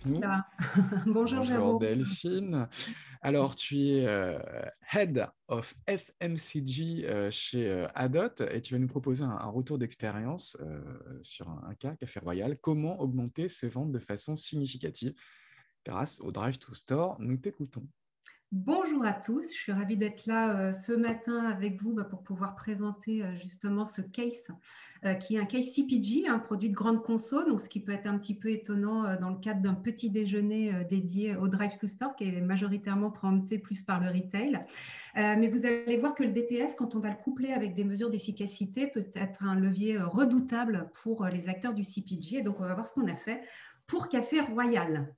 avec nous. Là. Bonjour Bonjour Jérôme. Delphine. Alors, tu es Head of FMCG chez Adot et tu vas nous proposer un retour d'expérience sur un cas, Café Royal. Comment augmenter ses ventes de façon significative grâce au Drive to Store? Nous t'écoutons. Bonjour à tous. Je suis ravie d'être là ce matin avec vous pour pouvoir présenter justement ce case qui est un case CPG, un produit de grande conso, donc ce qui peut être un petit peu étonnant dans le cadre d'un petit déjeuner dédié au Drive to Store qui est majoritairement présenté plus par le retail. Mais vous allez voir que le DTS, quand on va le coupler avec des mesures d'efficacité, peut être un levier redoutable pour les acteurs du CPG. Et donc, on va voir ce qu'on a fait pour Café Royal.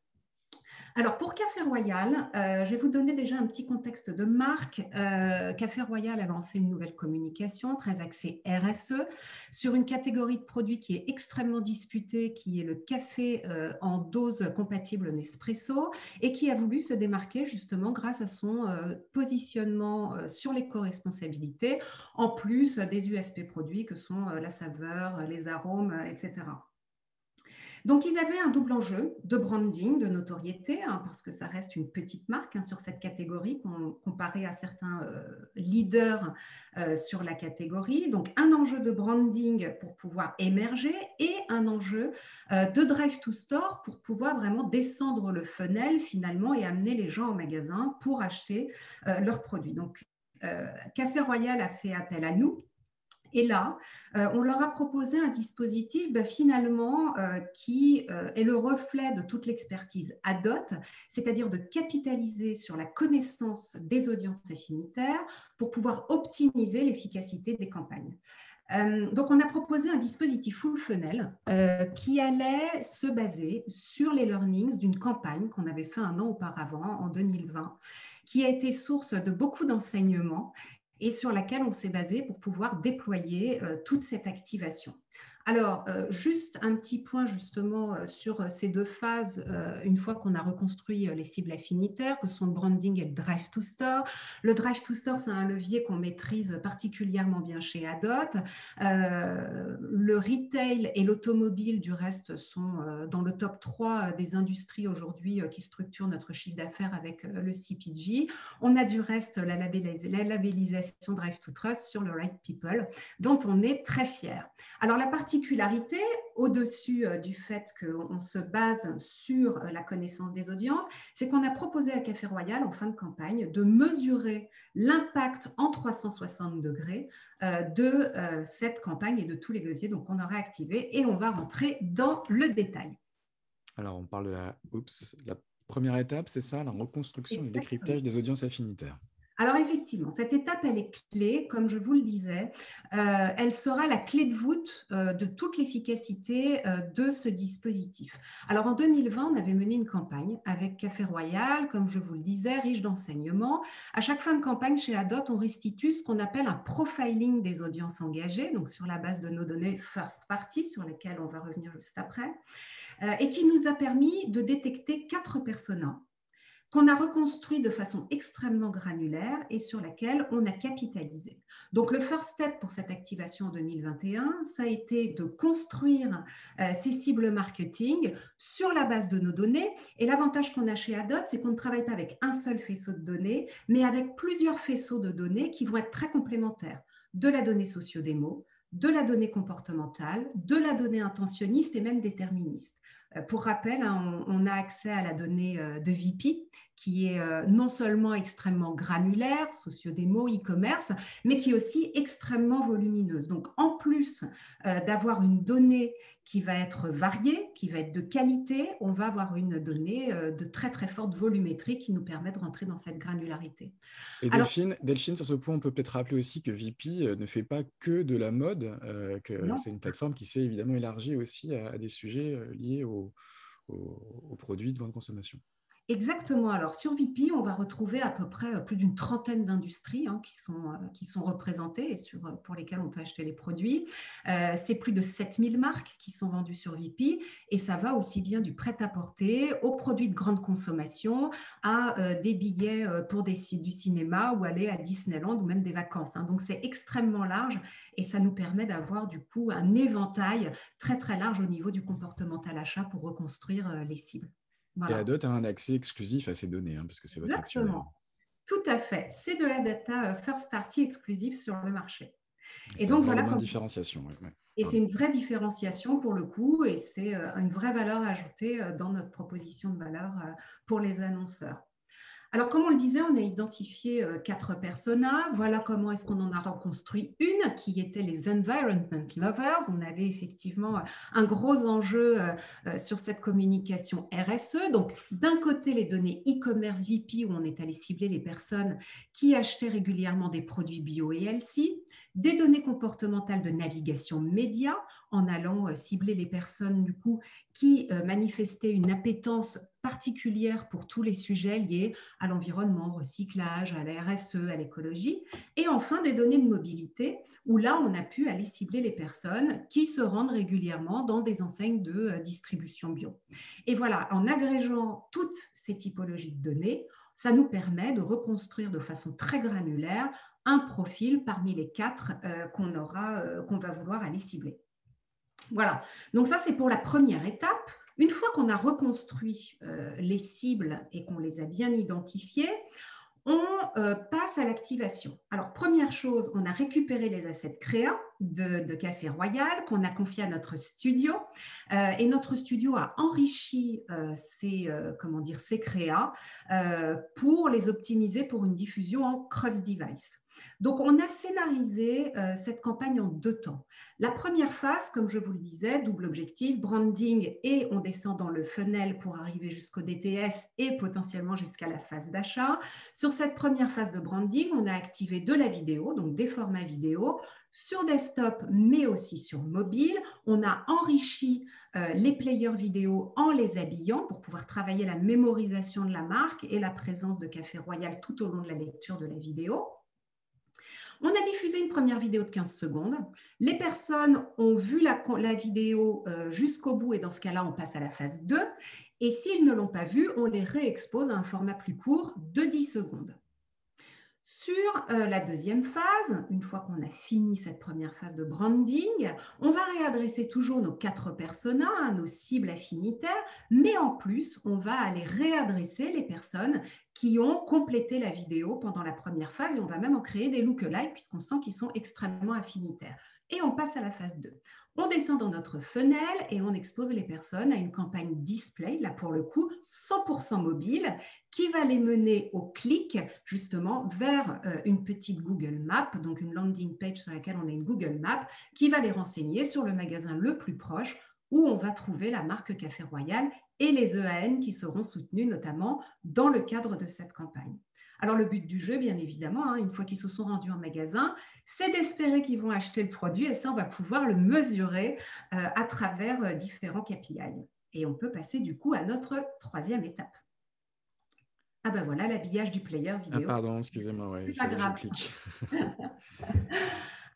Alors, pour Café Royal, je vais vous donner déjà un petit contexte de marque. Café Royal a lancé une nouvelle communication très axée RSE sur une catégorie de produits qui est extrêmement disputée, qui est le café en dose compatible Nespresso et qui a voulu se démarquer justement grâce à son positionnement sur l'éco-responsabilité, en plus des USP produits que sont la saveur, les arômes, etc. Donc, ils avaient un double enjeu de branding, de notoriété, parce que ça reste une petite marque sur cette catégorie comparé à certains leaders sur la catégorie. Donc, un enjeu de branding pour pouvoir émerger et un enjeu de drive to store pour pouvoir vraiment descendre le funnel finalement et amener les gens au magasin pour acheter leurs produits. Donc, Café Royal a fait appel à nous. Et là, on leur a proposé un dispositif finalement qui est le reflet de toute l'expertise Adot, c'est-à-dire de capitaliser sur la connaissance des audiences affinitaires pour pouvoir optimiser l'efficacité des campagnes. Donc, on a proposé un dispositif full funnel qui allait se baser sur les learnings d'une campagne qu'on avait fait un an auparavant, en 2020, qui a été source de beaucoup d'enseignements et sur laquelle on s'est basé pour pouvoir déployer toute cette activation. Alors, juste un petit point justement sur ces deux phases, une fois qu'on a reconstruit les cibles affinitaires, que sont le branding et le drive to store. Le drive to store, c'est un levier qu'on maîtrise particulièrement bien chez Adot. Le retail et l'automobile, du reste, sont dans le top 3 des industries aujourd'hui qui structurent notre chiffre d'affaires avec le CPG. On a du reste la labellisation Drive to Trust sur le Right People, dont on est très fier. Alors, la particularité, au-dessus du fait qu'on se base sur la connaissance des audiences, c'est qu'on a proposé à Café Royal, en fin de campagne, de mesurer l'impact en 360 degrés de cette campagne et de tous les leviers qu'on aura activés. Et on va rentrer dans le détail. Alors, on parle de la première étape, c'est ça, la reconstruction et le décryptage des audiences affinitaires. Alors effectivement, cette étape, elle est clé, comme je vous le disais, elle sera la clé de voûte de toute l'efficacité de ce dispositif. Alors en 2020, on avait mené une campagne avec Café Royal, comme je vous le disais, riche d'enseignements. À chaque fin de campagne chez Adot, on restitue ce qu'on appelle un profiling des audiences engagées, donc sur la base de nos données first party, sur lesquelles on va revenir juste après, et qui nous a permis de détecter 4 personas qu'on a reconstruit de façon extrêmement granulaire et sur laquelle on a capitalisé. Donc, le first step pour cette activation en 2021, ça a été de construire ces cibles marketing sur la base de nos données. Et l'avantage qu'on a chez Adot, c'est qu'on ne travaille pas avec un seul faisceau de données, mais avec plusieurs faisceaux de données qui vont être très complémentaires. De la donnée socio-démo, de la donnée comportementale, de la donnée intentionniste et même déterministe. Pour rappel, on a accès à la donnée de VP, qui est non seulement extrêmement granulaire, socio-démo, e-commerce, mais qui est aussi extrêmement volumineuse. Donc, en plus d'avoir une donnée qui va être variée, qui va être de qualité, on va avoir une donnée de très, très forte volumétrie qui nous permet de rentrer dans cette granularité. Et Alors, Delphine, sur ce point, on peut peut-être rappeler aussi que VP ne fait pas que de la mode, que non. c'est une plateforme qui s'est évidemment élargie aussi à des sujets liés aux produits de grande consommation. Exactement. Alors, sur VP, on va retrouver à peu près plus d'une trentaine d'industries qui sont représentées et pour lesquelles on peut acheter les produits. C'est plus de 7000 marques qui sont vendues sur VP et ça va aussi bien du prêt-à-porter aux produits de grande consommation à des billets pour du cinéma ou aller à Disneyland ou même des vacances. Donc, c'est extrêmement large et ça nous permet d'avoir du coup un éventail très, très large au niveau du comportemental achat pour reconstruire les cibles. Et Voilà, Adot a un accès exclusif à ces données, hein, puisque c'est votre actionnaire. exactement. Tout à fait. C'est de la data first party exclusive sur le marché. Et C'est un donc, vrai voilà, élément de différenciation. Ouais, ouais. et c'est Pardon. une vraie différenciation pour le coup, et c'est une vraie valeur ajoutée dans notre proposition de valeur pour les annonceurs. Alors, comme on le disait, on a identifié 4 personas. Voilà comment est-ce qu'on en a reconstruit une, qui était les Environment Lovers. On avait effectivement un gros enjeu sur cette communication RSE. Donc, d'un côté, les données e-commerce VP, où on est allé cibler les personnes qui achetaient régulièrement des produits bio et healthy. Des données comportementales de navigation média, en allant cibler les personnes, du coup, qui manifestaient une appétence particulière pour tous les sujets liés à l'environnement, au recyclage, à la RSE, à l'écologie. Et enfin, des données de mobilité, où là, on a pu aller cibler les personnes qui se rendent régulièrement dans des enseignes de distribution bio. Et voilà, en agrégeant toutes ces typologies de données, ça nous permet de reconstruire de façon très granulaire un profil parmi les 4 qu'on va vouloir aller cibler. Voilà, donc ça c'est pour la première étape. Une fois qu'on a reconstruit les cibles et qu'on les a bien identifiées, on passe à l'activation. Alors, première chose, on a récupéré les assets créa de Café Royal qu'on a confiés à notre studio. Et notre studio a enrichi ces créas pour les optimiser pour une diffusion en cross-device. Donc, on a scénarisé cette campagne en 2 temps. La première phase, comme je vous le disais, double objectif, branding, et on descend dans le funnel pour arriver jusqu'au DTS et potentiellement jusqu'à la phase d'achat. Sur cette première phase de branding, on a activé de la vidéo, donc des formats vidéo, sur desktop, mais aussi sur mobile. On a enrichi les players vidéo en les habillant pour pouvoir travailler la mémorisation de la marque et la présence de Café Royal tout au long de la lecture de la vidéo. On a diffusé une première vidéo de 15 secondes. Les personnes ont vu la vidéo jusqu'au bout et dans ce cas-là, on passe à la phase 2. Et s'ils ne l'ont pas vue, on les réexpose à un format plus court de 10 secondes. Sur la deuxième phase, une fois qu'on a fini cette première phase de branding, on va réadresser toujours nos 4 personas, nos cibles affinitaires, mais en plus, on va aller réadresser les personnes qui ont complété la vidéo pendant la première phase et on va même en créer des lookalikes puisqu'on sent qu'ils sont extrêmement affinitaires. Et on passe à la phase 2. On descend dans notre funnel et on expose les personnes à une campagne display, là pour le coup 100% mobile, qui va les mener au clic justement vers une petite Google Map, donc une landing page sur laquelle on a une Google Map, qui va les renseigner sur le magasin le plus proche où on va trouver la marque Café Royal et les EAN qui seront soutenus notamment dans le cadre de cette campagne. Alors le but du jeu, bien évidemment, une fois qu'ils se sont rendus en magasin, c'est d'espérer qu'ils vont acheter le produit et ça, on va pouvoir le mesurer à travers différents KPI. Et on peut passer du coup à notre troisième étape. Ah ben voilà, l'habillage du player Ah vidéo. pardon, excusez-moi, ouais, C'est il pas fallait que je grave. clique.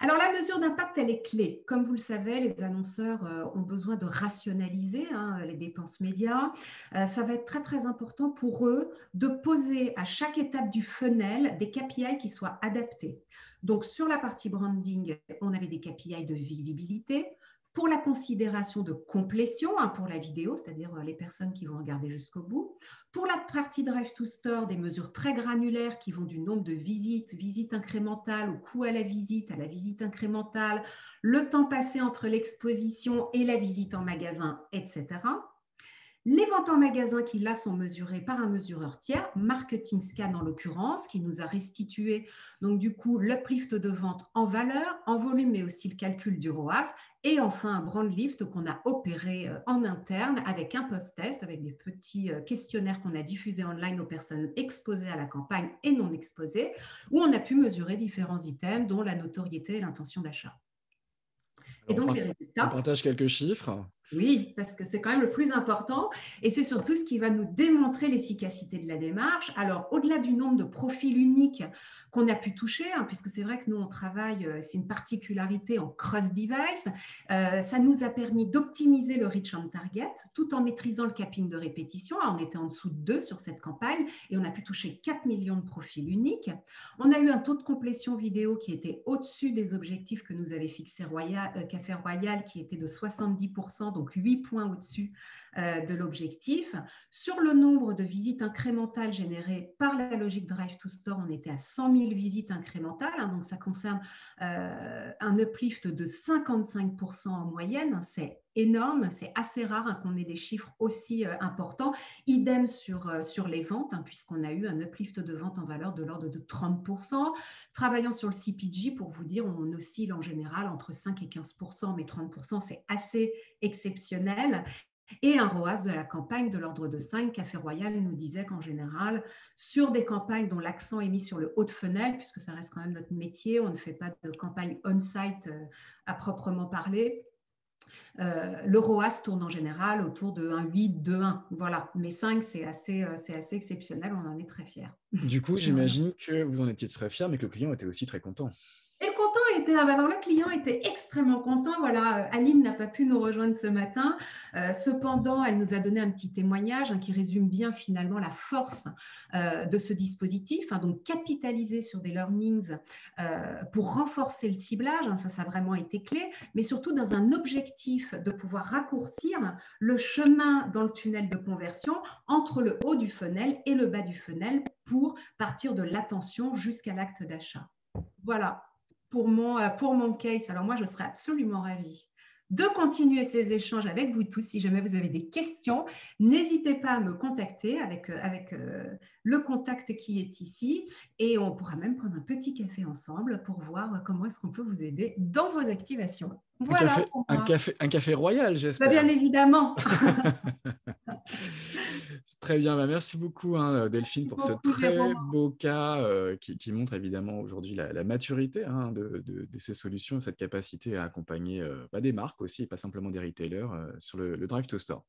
Alors, la mesure d'impact, elle est clé. Comme vous le savez, les annonceurs ont besoin de rationaliser les dépenses médias. Ça va être très, très important pour eux de poser à chaque étape du funnel des KPI qui soient adaptés. Donc, sur la partie branding, on avait des KPI de visibilité. Pour la considération de complétion, pour la vidéo, c'est-à-dire les personnes qui vont regarder jusqu'au bout. Pour la partie Drive to Store, des mesures très granulaires qui vont du nombre de visites, visites incrémentales, au coût à la visite incrémentale, le temps passé entre l'exposition et la visite en magasin, etc. Les ventes en magasin qui, là, sont mesurées par un mesureur tiers, Marketing Scan en l'occurrence, qui nous a restitué, donc du coup, l'uplift de vente en valeur, en volume, mais aussi le calcul du ROAS. Et enfin, un brand lift qu'on a opéré en interne avec un post-test, avec des petits questionnaires qu'on a diffusés online aux personnes exposées à la campagne et non exposées, où on a pu mesurer différents items, dont la notoriété et l'intention d'achat. Et donc, les On résultats. partage quelques chiffres. Oui, parce que c'est quand même le plus important et c'est surtout ce qui va nous démontrer l'efficacité de la démarche. Alors, au-delà du nombre de profils uniques qu'on a pu toucher, puisque c'est vrai que nous, on travaille, c'est une particularité en cross-device, ça nous a permis d'optimiser le reach on target tout en maîtrisant le capping de répétition. On était en dessous de 2 sur cette campagne et on a pu toucher 4 millions de profils uniques. On a eu un taux de complétion vidéo qui était au-dessus des objectifs que nous avait fixé Café Royal, qui était de 70%. donc 8 points au-dessus de l'objectif. Sur le nombre de visites incrémentales générées par la logique Drive to Store, on était à 100 000 visites incrémentales, hein, donc ça concerne un uplift de 55% en moyenne. C'est énorme, c'est assez rare hein, qu'on ait des chiffres aussi importants. Idem sur les ventes, hein, puisqu'on a eu un uplift de vente en valeur de l'ordre de 30%. Travaillant sur le CPG, pour vous dire, on oscille en général entre 5 et 15%, mais 30%, c'est assez exceptionnel. Et un ROAS de la campagne de l'ordre de 5. Café Royal nous disait qu'en général, sur des campagnes dont l'accent est mis sur le haut de funnel, puisque ça reste quand même notre métier, on ne fait pas de campagne on-site à proprement parler, le ROAS tourne en général autour de 1,8, 2,1. Voilà. Mais 5, c'est assez exceptionnel. On en est très fiers. Du coup, Voilà. j'imagine que vous en étiez très fiers, mais que le client était aussi très content. Et le content était, alors le client était extrêmement content. Voilà, Aline n'a pas pu nous rejoindre ce matin. Cependant, elle nous a donné un petit témoignage hein, qui résume bien finalement la force de ce dispositif. Hein, donc, capitaliser sur des learnings pour renforcer le ciblage, hein, ça a vraiment été clé, mais surtout dans un objectif de pouvoir raccourcir le chemin dans le tunnel de conversion entre le haut du funnel et le bas du funnel pour partir de l'attention jusqu'à l'acte d'achat. Voilà. Pour mon case. Alors moi, je serais absolument ravie de continuer ces échanges avec vous tous. Si jamais vous avez des questions, n'hésitez pas à me contacter avec le contact qui est ici et on pourra même prendre un petit café ensemble pour voir comment est-ce qu'on peut vous aider dans vos activations. Voilà pour moi. Un café royal, j'espère. Bien évidemment. Très bien, merci beaucoup hein, Delphine pour ce très beau cas qui montre évidemment aujourd'hui la maturité hein, de ces solutions, cette capacité à accompagner des marques aussi, et pas simplement des retailers sur le Drive to Store.